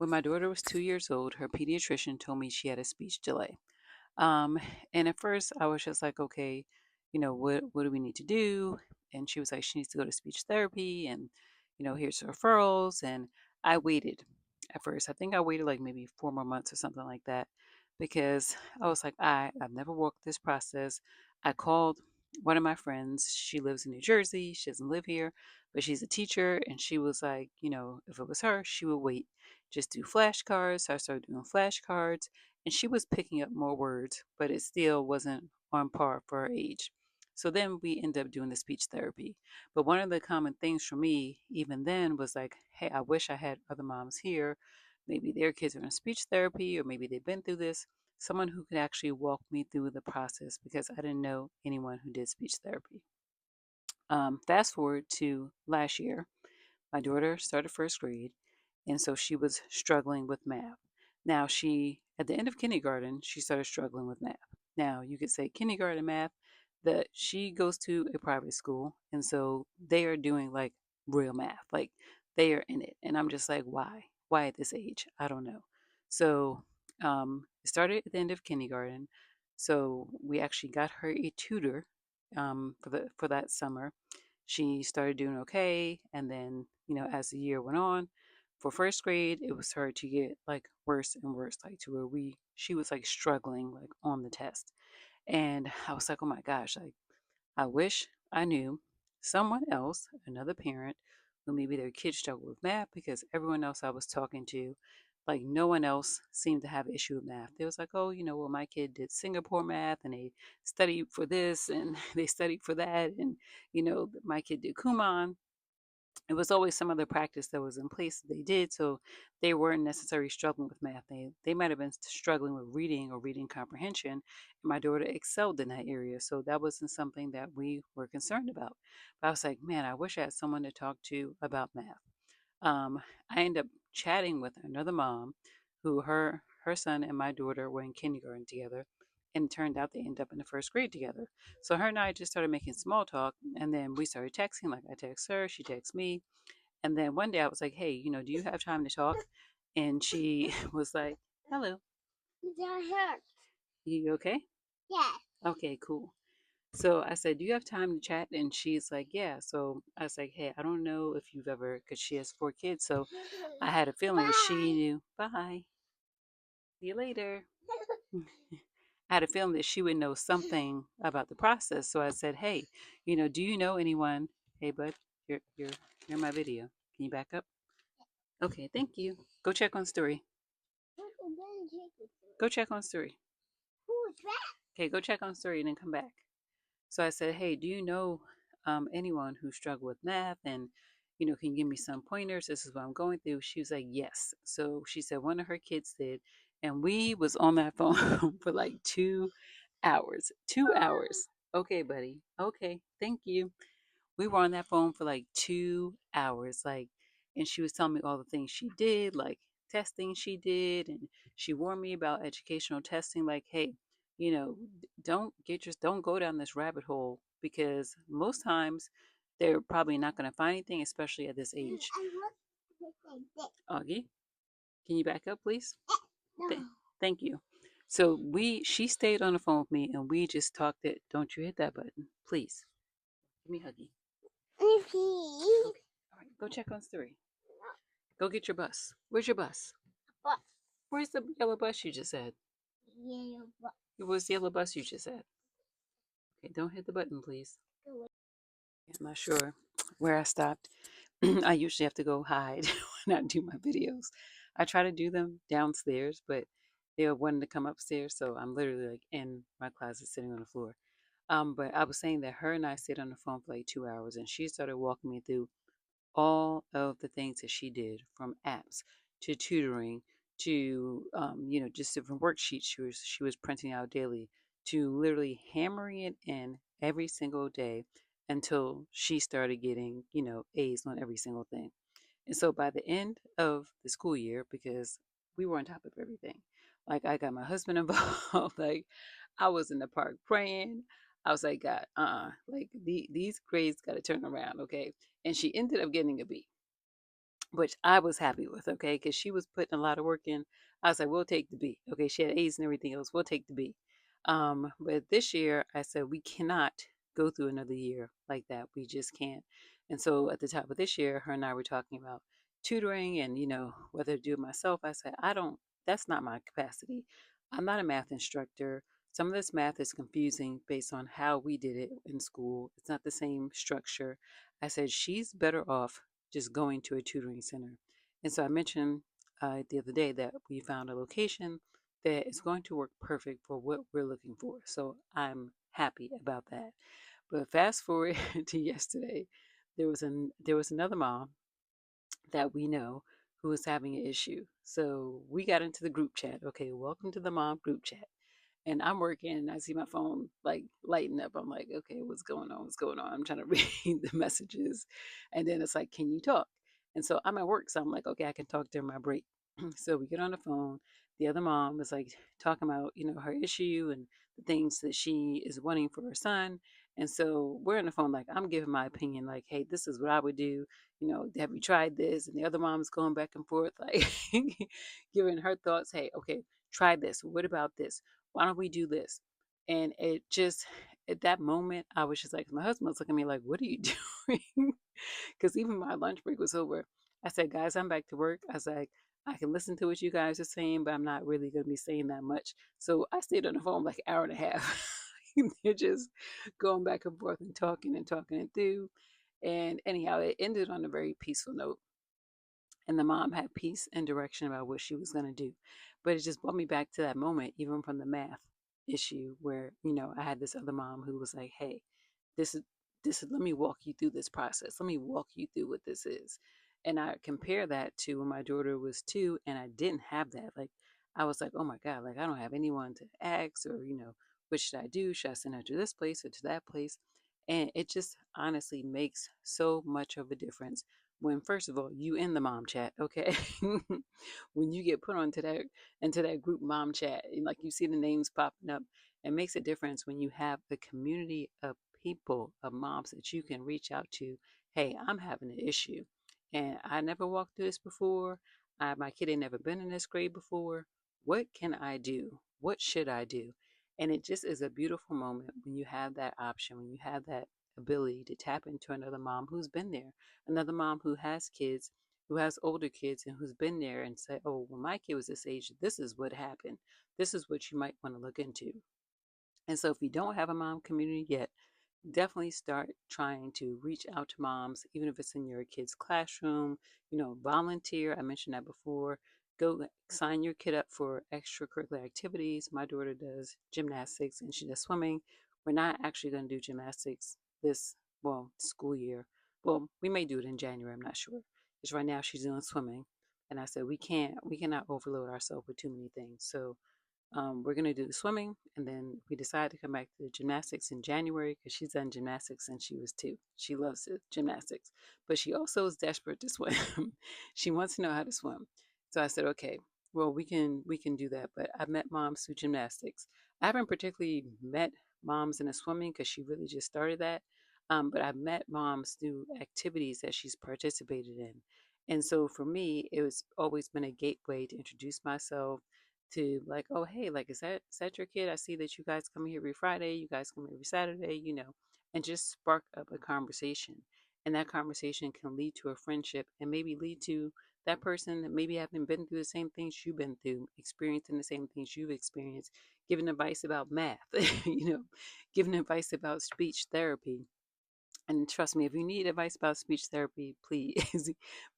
When my daughter was 2 years old, her pediatrician told me she had a speech delay. Um, and at first, I was just like, okay, what do we need to do? And she was like, she needs to go to speech therapy, and here's the referrals. And I waited at first. I think I waited like maybe 4 more months or something like that, because I was like, I've never walked this process. I called one of my friends. She lives in New Jersey. She doesn't live here, but she's a teacher, and she was like, if it was her, she would wait. Just do flashcards. So I started doing flashcards, and she was picking up more words, but it still wasn't on par for her age. So then we ended up doing the speech therapy. But one of the common things for me, even then, was like, hey, I wish I had other moms here. Maybe their kids are in speech therapy, or maybe they've been through this. Someone who could actually walk me through the process, because I didn't know anyone who did speech therapy. Fast forward to last year, my daughter started first grade, and so she was struggling with math. Now, at the end of kindergarten, she started struggling with math. Now, you could say kindergarten math, that she goes to a private school, and so they are doing like real math, like they are in it. And I'm just like, why? Why at this age? I don't know. So, it started at the end of kindergarten. So we actually got her a tutor for that summer. She started doing okay, and then as the year went on, for first grade it was started to get like worse and worse, like to where we she was like struggling like on the test. And I was like, oh my gosh, like I wish I knew someone else, another parent, who maybe their kids struggle with math, because everyone else I was talking to, like no one else seemed to have an issue with math. They was like, oh, well, my kid did Singapore math, and they studied for this and they studied for that, and my kid did Kumon. It was always some other practice that was in place that they did, so they weren't necessarily struggling with math. They might have been struggling with reading or reading comprehension, and my daughter excelled in that area, so that wasn't something that we were concerned about. But I was like, man, I wish I had someone to talk to about math. I ended up chatting with another mom, who her son and my daughter were in kindergarten together, and it turned out they ended up in the first grade together. So her and I just started making small talk, and then we started texting. Like I text her, she texts me, and then one day I was like, "Hey, do you have time to talk?" And she was like, "Hello, you okay?" Yes. Okay, cool. So I said, "Do you have time to chat?" And she's like, "Yeah." So I was like, "Hey, I don't know if you've ever, because she has 4 kids, so I had a feeling she Bye. knew." Bye. See you later. I had a feeling that she would know something about the process. So I said, "Hey, do you know anyone?" Hey, bud, you're in my video. Can you back up? Okay, thank you. Go check on Story. Go check on Story. Who's that? Okay, go check on Story and then come back. So I said, "Hey, do you know anyone who struggled with math, and can you give me some pointers? This is what I'm going through." She was like, "Yes." So she said one of her kids did, and we was on that phone for like 2 hours. 2 hours. Okay, buddy. Okay, thank you. We were on that phone for like 2 hours, like, and she was telling me all the things she did, like testing she did, and she warned me about educational testing, like, hey, don't go down this rabbit hole, because most times they're probably not going to find anything, especially at this age. I want to say Augie, can you back up, please? Th- no. Thank you. So she stayed on the phone with me, and we just talked it. Don't you hit that button, please. Give me a huggy. Okay. Okay. All right. Go check on Story. Go get your bus. Where's your bus? But Where's the yellow bus you just said? yeah, but Where's the yellow bus you just said? Okay, don't hit the button, please. I'm not sure where I stopped. I usually have to go hide when I do my videos. I try to do them downstairs, but they're wanting to come upstairs, so I'm literally like in my closet sitting on the floor. But I was saying that her and I stayed on the phone for like 2 hours, and she started walking me through all of the things that she did, from apps to tutoring to just different worksheets she was printing out daily, to literally hammering it in every single day until she started getting A's on every single thing. And so by the end of the school year, because we were on top of everything, like I got my husband involved, like I was in the park praying. I was like, God, like these grades got to turn around, okay? And she ended up getting a B. which I was happy with, okay, because she was putting a lot of work in. I was like, we'll take the B. Okay, she had A's and everything else. We'll take the B. But this year, I said, we cannot go through another year like that. We just can't. And so at the top of this year, her and I were talking about tutoring and, whether to do it myself. I said, that's not my capacity. I'm not a math instructor. Some of this math is confusing based on how we did it in school. It's not the same structure. I said, she's better off just going to a tutoring center. And so I mentioned the other day that we found a location that is going to work perfect for what we're looking for. So I'm happy about that. But fast forward to yesterday, there was another mom that we know who was having an issue. So we got into the group chat. Okay, welcome to the mom group chat. And I'm working and I see my phone like lighting up. I'm like, okay, what's going on? What's going on? I'm trying to read the messages. And then it's like, can you talk? And so I'm at work. So I'm like, okay, I can talk during my break. So we get on the phone. The other mom was like talking about, her issue and the things that she is wanting for her son. And so we're on the phone, like, I'm giving my opinion, like, hey, this is what I would do. Have you tried this? And the other mom is going back and forth, like giving her thoughts. Hey, okay, try this. What about this? Why don't we do this? And it just, at that moment, I was just like, my husband was looking at me like, what are you doing? Because even my lunch break was over. I said, guys, I'm back to work. I was like, I can listen to what you guys are saying, but I'm not really going to be saying that much. So I stayed on the phone like an hour and a half. They're just going back and forth and talking it through. And anyhow, it ended on a very peaceful note, and the mom had peace and direction about what she was going to do. But it just brought me back to that moment, even from the math issue, where I had this other mom who was like, hey, this is let me walk you through this process, let me walk you through what this is. And I compare that to when my daughter was 2 and I didn't have that. Like, I was like, oh my god, like, I don't have anyone to ask, or what should I do? Should I send her to this place or to that place? And it just honestly makes so much of a difference when, first of all, you in the mom chat, okay? When you get put onto that into that group mom chat, and like you see the names popping up, it makes a difference when you have the community of people, of moms that you can reach out to. Hey, I'm having an issue, and I never walked through this before. My kid ain't never been in this grade before. What can I do? What should I do? And it just is a beautiful moment when you have that option, when you have that ability to tap into another mom who's been there, another mom who has kids, who has older kids, and who's been there and say, oh, when my kid was this age, this is what happened. This is what you might want to look into. And so if you don't have a mom community yet, definitely start trying to reach out to moms, even if it's in your kid's classroom, volunteer. I mentioned that before. Go sign your kid up for extracurricular activities. My daughter does gymnastics and she does swimming. We're not actually going to do gymnastics this, school year. Well, we may do it in January, I'm not sure. Because right now she's doing swimming. And I said, we cannot overload ourselves with too many things. So we're going to do the swimming, and then we decided to come back to the gymnastics in January because she's done gymnastics since she was 2. She loves it, gymnastics, but she also is desperate to swim. She wants to know how to swim. So I said, okay, well, we can do that. But I met moms through gymnastics. I haven't particularly met moms in the swimming because she really just started that. But I've met moms through activities that she's participated in. And so for me, it was always been a gateway to introduce myself, to like, oh hey, like, is that your kid? I see that you guys come here every Friday, you guys come here every Saturday, and just spark up a conversation. And that conversation can lead to a friendship and maybe lead to that person that maybe haven't been through the same things you've been through, experiencing the same things you've experienced, giving advice about math, giving advice about speech therapy. And trust me, if you need advice about speech therapy, please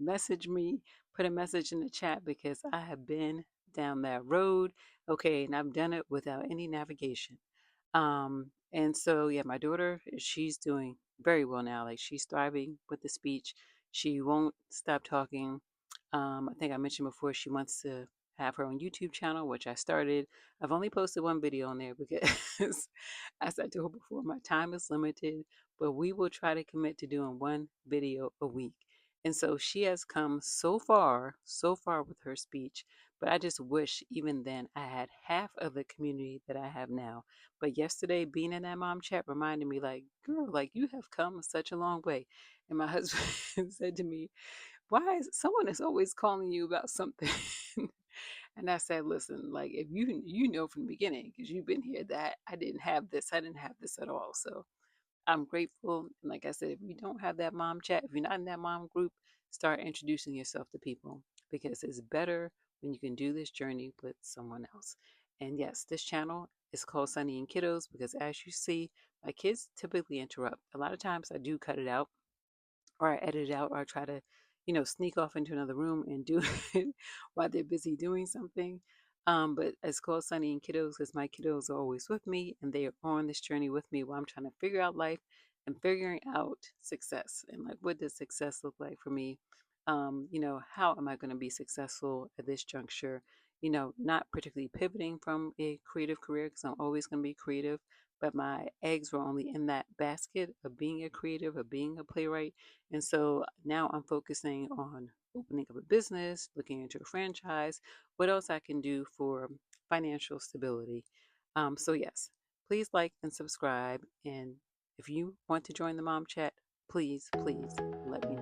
message me, put a message in the chat because I have been down that road. Okay, and I've done it without any navigation. And so yeah, my daughter, she's doing very well now. Like, she's thriving with the speech. She won't stop talking. I think I mentioned before she wants to have her own YouTube channel, which I started. I've only posted one video on there because, as I told before, my time is limited, but we will try to commit to doing one video a week. And so she has come so far with her speech. But I just wish even then I had half of the community that I have now. But yesterday, being in that mom chat reminded me, like, girl, like, you have come such a long way. And my husband said to me, why is someone is always calling you about something? And I said, listen, like if you know from the beginning, because you've been here, that I didn't have this at all. So I'm grateful. And like I said, if you don't have that mom chat, if you're not in that mom group, start introducing yourself to people because it's better when you can do this journey with someone else. And yes, this channel is called Sunny and Kiddos because as you see, my kids typically interrupt. A lot of times I do cut it out or I edit it out or I try to, sneak off into another room and do it while they're busy doing something. But it's called Sunny and Kiddos because my kiddos are always with me and they are on this journey with me while I'm trying to figure out life and figuring out success and like what does success look like for me. How am I going to be successful at this juncture? Not particularly pivoting from a creative career because I'm always going to be creative, but my eggs were only in that basket of being a creative, of being a playwright, and so now I'm focusing on opening up a business, looking into a franchise, what else I can do for financial stability. So, yes, please like and subscribe. And if you want to join the mom chat, please, please let me